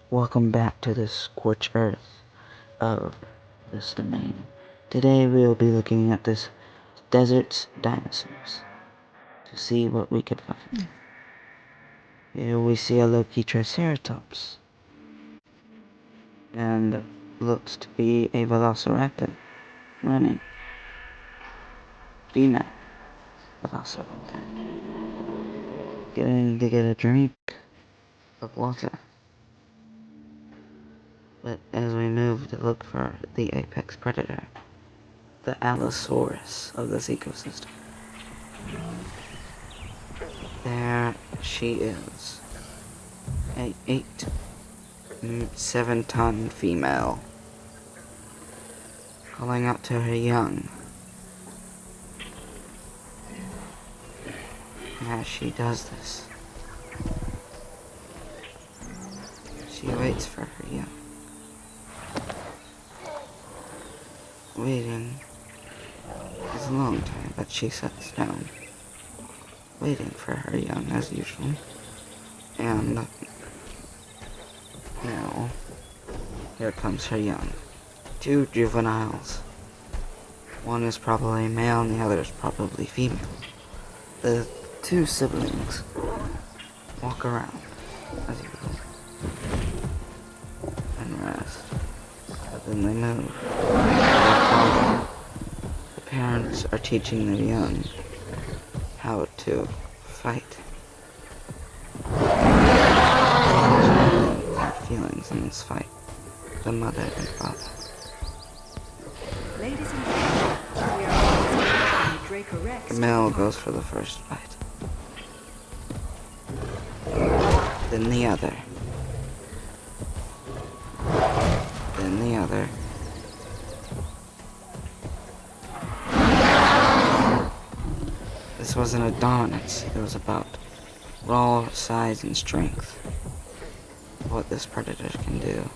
Welcome back to the scorched earth of this domain. Today we will be looking at this desert's dinosaurs to see what we could find. Here we see a low-key triceratops, and looks to be a velociraptor running. Female velociraptor. Getting to get a drink of water. But as we move to look for the apex predator, the Allosaurus of this ecosystem. There she is. A 7-ton female. Calling out to her young. As she does this, she waits for her young. Waiting is a long time, but she sits down, waiting for her young as usual. And now, here comes her young. 2 juveniles. One is probably male and the other is probably female. The 2 siblings walk around as usual and rest, but then they move. The parents are teaching their young how to fight. Their feelings in this fight, the mother and father. Ladies and gentlemen, we are on the Draco Rex. The male goes for the first fight. Then the other. Then the other. This wasn't a dominance, it was about raw size and strength. What this predator can do.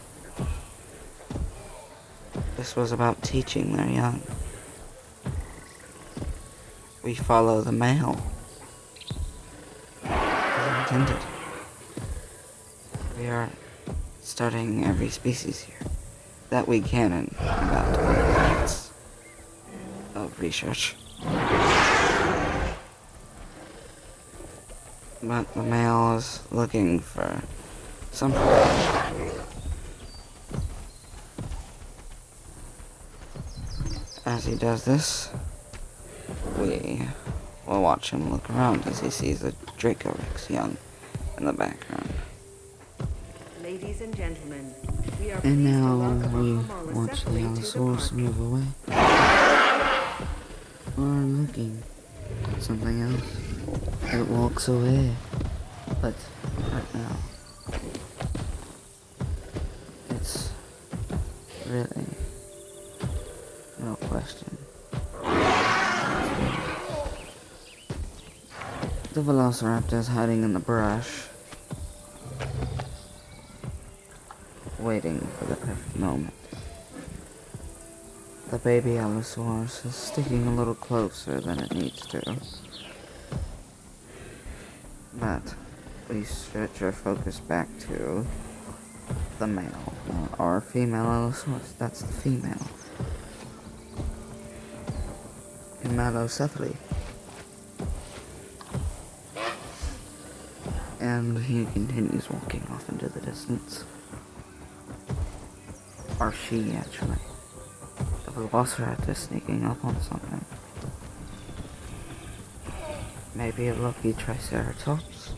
This was about teaching their young. We follow the male. As intended. We are studying every species here that we can in about 20 minutes of research. But the male is looking for some prey. As he does this, we will watch him look around as he sees a Draco Rex young in the background. Ladies and gentlemen, we are And pleased to now welcome we our Homo watch the Cephalus to the Allosaurus park. move away. Or looking at something else. It walks away. But right now, it's really no question. The Velociraptor is hiding in the brush, waiting for the perfect moment. The baby Allosaurus is sticking a little closer than it needs to. But we switch our focus back to the male, or female Allosaurus. That's the female. Hematocephaly. And he continues walking off into the distance. Or she, actually. The Velociraptor is sneaking up on something. Maybe a lucky Triceratops?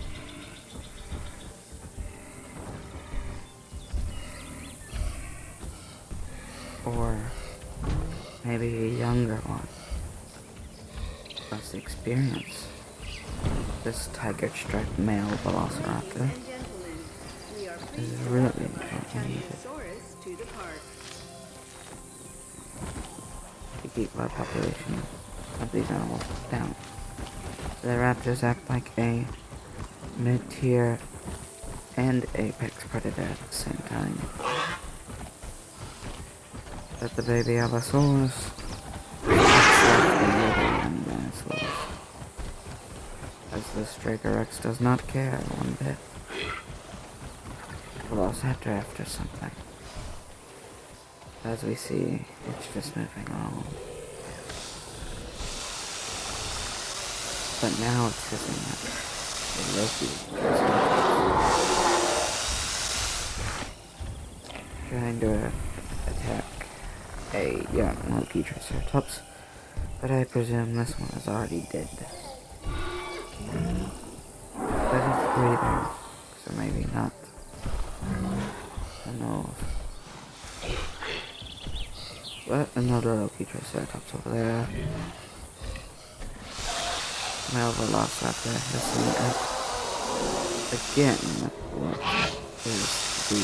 Or maybe a younger one. Less experience. This tiger-striped male Velociraptor Ladies and gentlemen, we are is pleased to really welcome what we needed Tyrannosaurus to the park. to keep our population of these animals down. The raptors act like a mid-tier and apex predator at the same time. But the baby Allosaurus looks like the other young dinosaurs, as this Draco Rex does not care one bit. velociraptor after something. As we see, it's just moving along. But now it's hissing at the Loki, trying to attack a young Loki Triceratops, but I presume this one is already dead. But it's breathing, so maybe not. Who knows? But another Loki Triceratops over there. Male Velociraptor hissing up again. What is the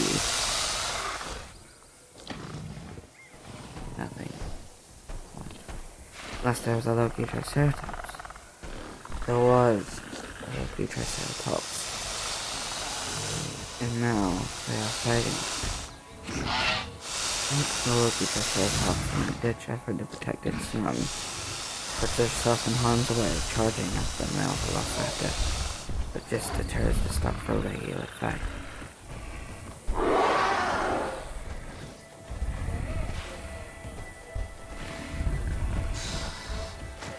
nothing? Last there was a Loki Triceratops. There was a Loki Triceratops. And now they are fighting. The Loki Triceratops in a ditch effort to protect its young puts herself in harm's way, charging at the male Velociraptor, but just deters to stop for a regular fight.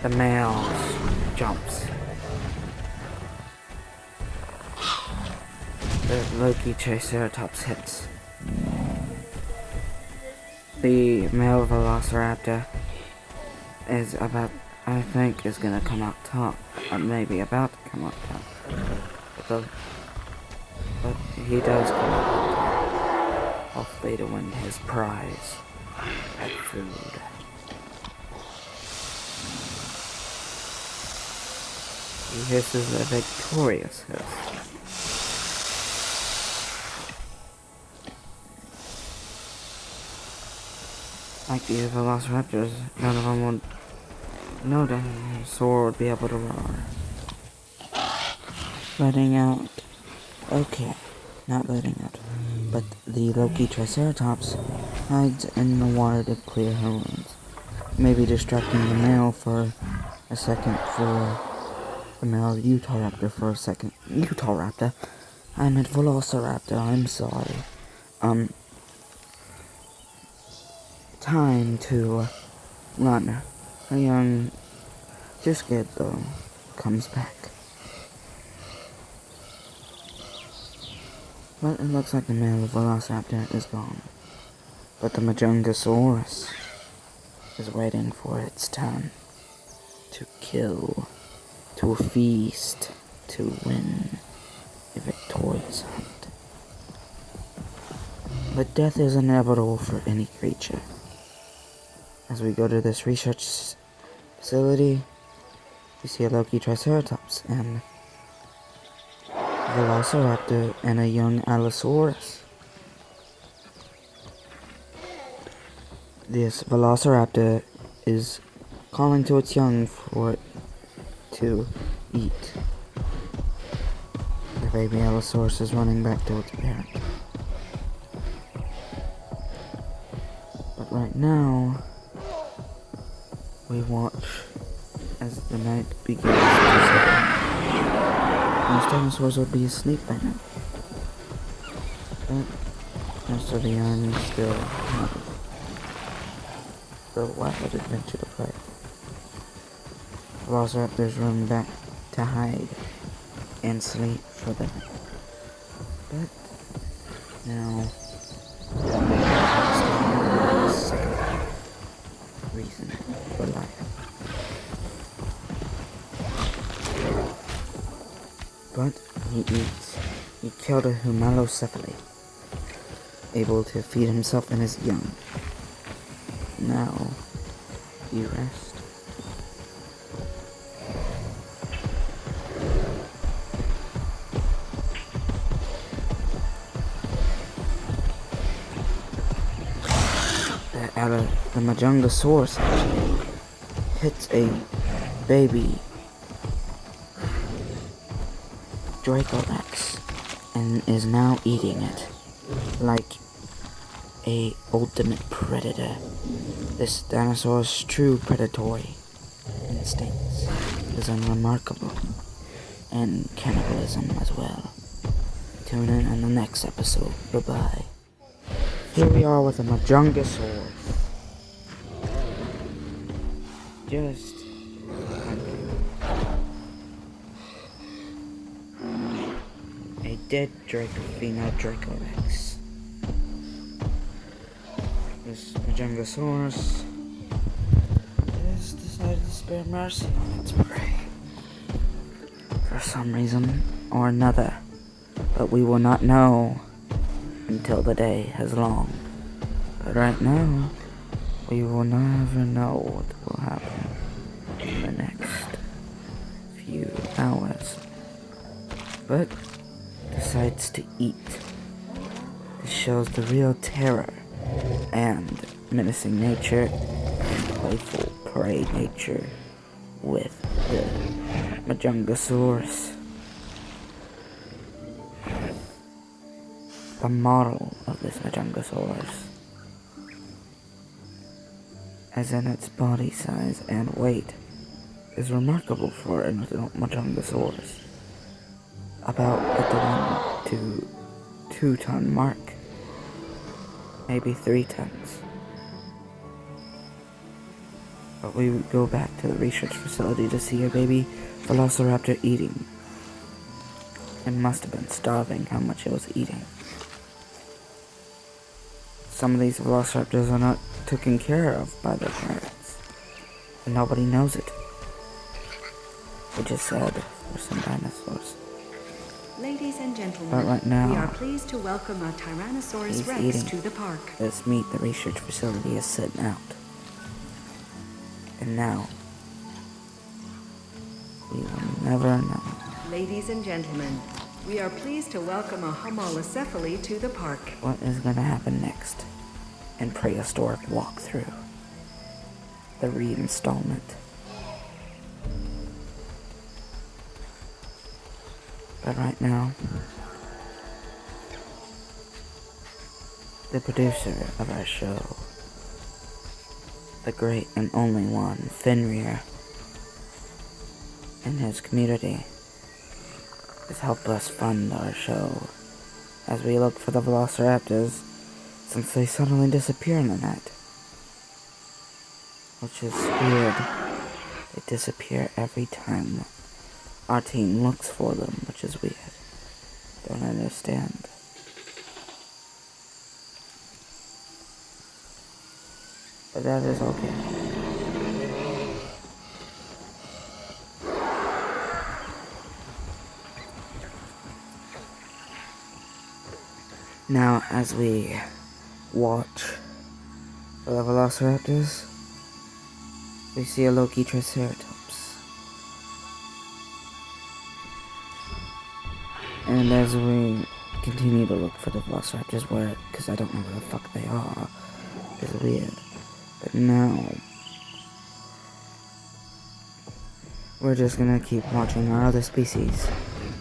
The male jumps. The Loki Triceratops hits. The male Velociraptor is about, I think, is gonna come out top, or maybe about to come out top. But he does come out top, hopefully to win his prize at food. He hisses a victorious hiss. Like the Velociraptors, none of them would. No dinosaur would be able to roar. Letting out. Okay, not letting out. But the Loki Triceratops hides in the water to clear her wounds. Maybe distracting the male for a second for the male Utahraptor for a second. Utahraptor? I meant Velociraptor, I'm sorry. Time to run. A young, too scared though, comes back. But it looks like the male Velociraptor is gone. But the Majungasaurus is waiting for its turn to kill, to feast, to win a victorious hunt. But death is inevitable for any creature. As we go to this research facility, we see a Loki Triceratops and a Velociraptor and a young Allosaurus. This Velociraptor is calling to its young for it to eat. The baby Allosaurus is running back to its parent. But right now, we watch as the night begins to settle. Most dinosaurs would be asleep by now. But most of the young still have the wild adventure to play. Velociraptors run back to hide and sleep for the night. But now, reason for life. But he eats. He killed a humalocephaly, able to feed himself and his young. Now, you rest. The Majungasaurus actually hits a baby Dracorex and is now eating it like a ultimate predator. This dinosaur's true predatory instincts is unremarkable, and cannibalism as well. tune in on the next episode. Bye-bye. Here we are with a Majungasaurus. Just a dead female Dracorex. This Majungasaurus just decided to spare mercy on its prey for some reason or another, but we will not know until the day has long. But right now, we will never know what will happen in the next few hours. But decides to eat. This shows the real terror and menacing nature and playful prey nature with the Majungasaurus. The model of this Majungasaurus, as in its body size and weight, is remarkable for an adult Majungasaurus. About at the 1 to 2 ton mark, maybe 3 tons. But we would go back to the research facility to see a baby velociraptor eating. It must have been starving how much it was eating. Some of these velociraptors are not taken care of by their parents, and nobody knows it. Which is sad for some dinosaurs. Ladies and gentlemen, but right now, we are pleased to welcome a Tyrannosaurus Rex eating to the park. This meat the research facility is setting out. And now, we will never know. Ladies and gentlemen, we are pleased to welcome a Homalocephale to the park. What is going to happen next in Prehistoric Walkthrough? The reinstallment. But right now, the producer of our show, the great and only one, Fenrir, and his community, has helped us fund our show as we look for the velociraptors since they suddenly disappear in the night. Which is weird. They disappear every time our team looks for them, which is weird. Don't understand. But that is okay. Now, as we watch for the velociraptors, we see a Loki Triceratops. And as we continue to look for the velociraptors, because I don't know where the fuck they are, it's weird. But now, we're just gonna keep watching our other species.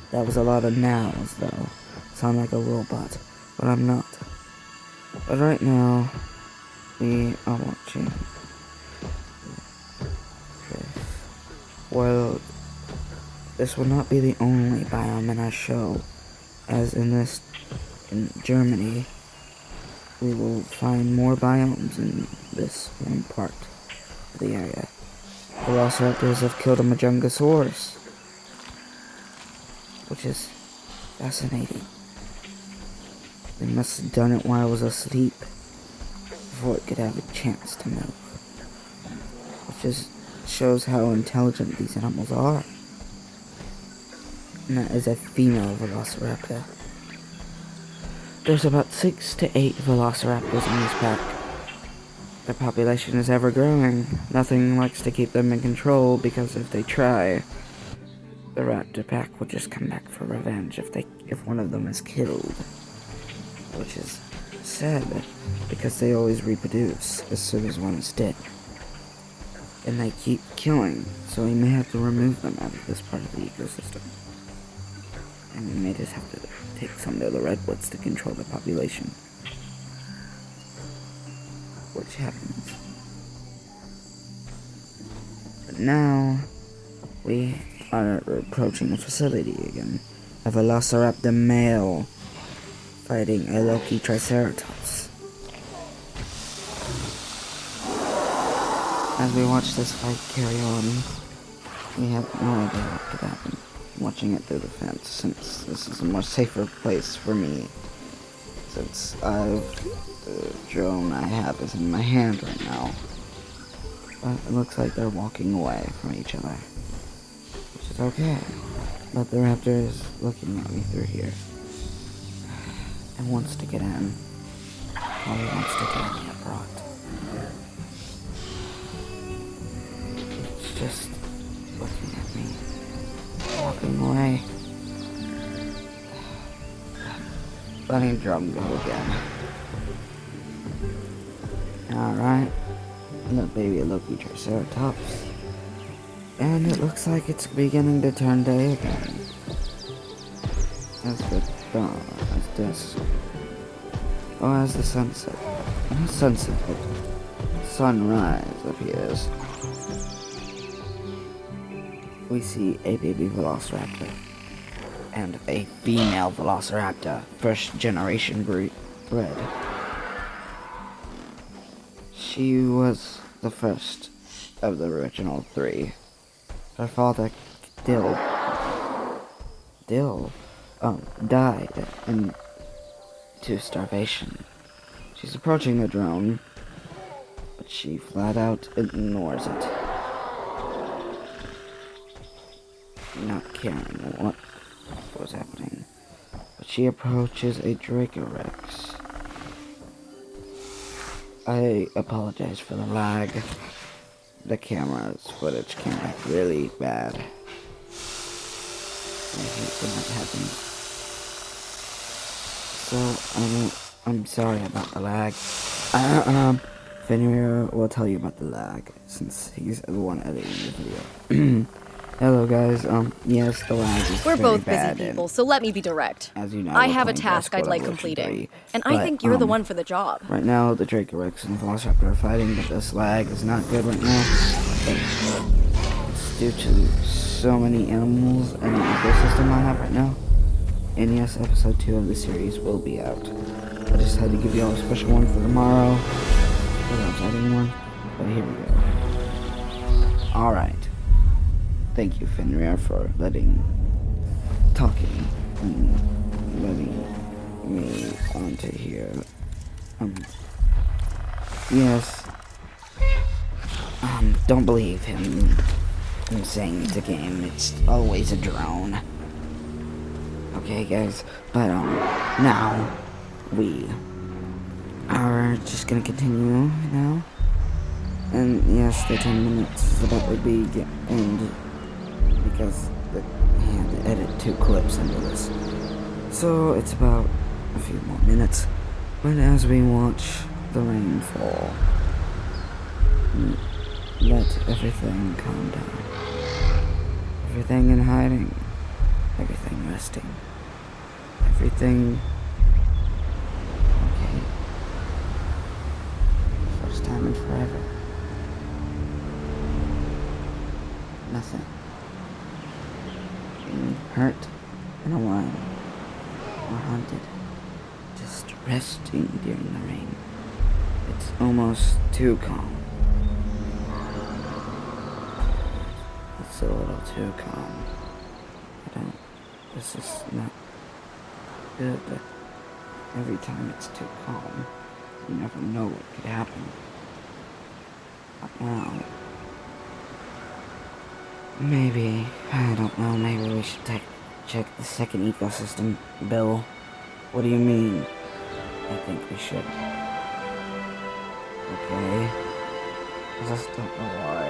That was a lot of nows, though. Sound like a robot, but I'm not. But right now, we are watching this. Well, this will not be the only biome in our show, as in Germany, we will find more biomes in this one part of the area. Velociraptors have killed a Majungasaurus, which is fascinating. They must have done it while it was asleep, before it could have a chance to move. Which just shows how intelligent these animals are. And that is a female velociraptor. There's about 6 to 8 velociraptors in this pack. Their population is ever growing. Nothing likes to keep them in control, because if they try, the raptor pack will just come back for revenge if one of them is killed. Which is sad, because they always reproduce as soon as one is dead. And they keep killing, so we may have to remove them out of this part of the ecosystem. And we may just have to take some of the redwoods to control the population. Which happens. But now, we are approaching the facility again. A Velociraptor male fighting a Loki Triceratops. As we watch this fight carry on, we have no idea what could happen. Watching it through the fence, since this is a much safer place for me. Since the drone I have is in my hand right now. But it looks like they're walking away from each other, which is okay. But the raptor is looking at me through here and wants to get in. Probably wants to get me abroad. It's just looking at me, walking away. Letting drum go again. Alright. The baby Loki Triceratops. And it looks like it's beginning to turn day again. As the dawn, as dusk. Or as the sunset. Not sunset, but sunrise appears. We see a baby velociraptor. And a female velociraptor. First generation bred. She was the first of the original three. Her father, Dill, died to starvation. She's approaching the drone, but she flat out ignores it. Not caring what was happening. But she approaches a Dracorex. I apologize for the lag. The camera's footage came back really bad. I hate when that happens. So, I'm sorry about the lag. Fenrir will tell you about the lag, since he's the one editing the video. Hello guys, yes, the lag is We're very both bad, busy people, so let me be direct. as you know, I we're have a playing task I'd Basketball like Evolution completing, 3, and but, I think you're the one for the job. Right now, the Dracorex and the Velociraptor are fighting, but this lag is not good right now. It's due to so many animals and the ecosystem I have right now. And yes, episode 2 of the series will be out. I just had to give you all a special one for tomorrow, without adding one, but here we go. Alright. Thank you, Fenrir, for talking and letting me onto here. Yes. Don't believe him saying it's a game. It's always a drone. Okay, guys. But, now we are just gonna continue now. And yes, the 10 minutes is about to be end because I had to edit 2 clips into this. So it's about a few more minutes. But as we watch the rain fall, let everything calm down. Everything in hiding. Everything resting. Everything okay. First time in forever. Nothing. Being hurt in a while. Or haunted. Just resting during the rain. It's almost too calm. It's a little too calm. This is not good. Every time it's too calm, you never know what could happen. But now, maybe, I don't know, maybe we should check the second ecosystem, Bill. What do you mean? I think we should. Okay. I just don't know why.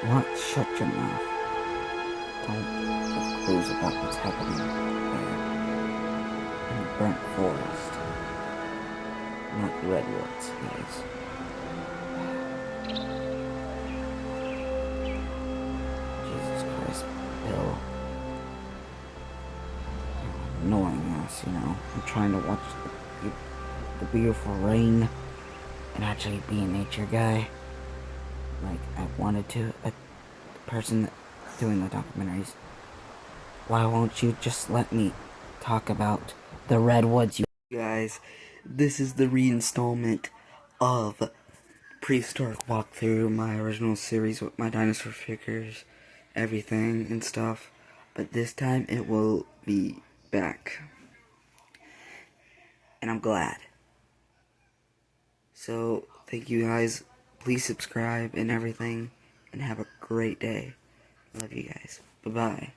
What? Shut your mouth. Don't give clues about what's happening there. In the burnt forest. Not redwoods, guys. Jesus Christ, Bill. You're annoying us, you know. I'm trying to watch the beautiful rain and actually be a nature guy. Like I wanted to. The person that doing the documentaries. Why won't you just let me talk about the redwoods. You guys, this is the reinstallment of prehistoric walkthrough, my original series with my dinosaur figures, everything and stuff. But this time it will be back. And I'm glad. So, thank you guys. Please subscribe and everything. And have a great day. Love you guys. Bye-bye.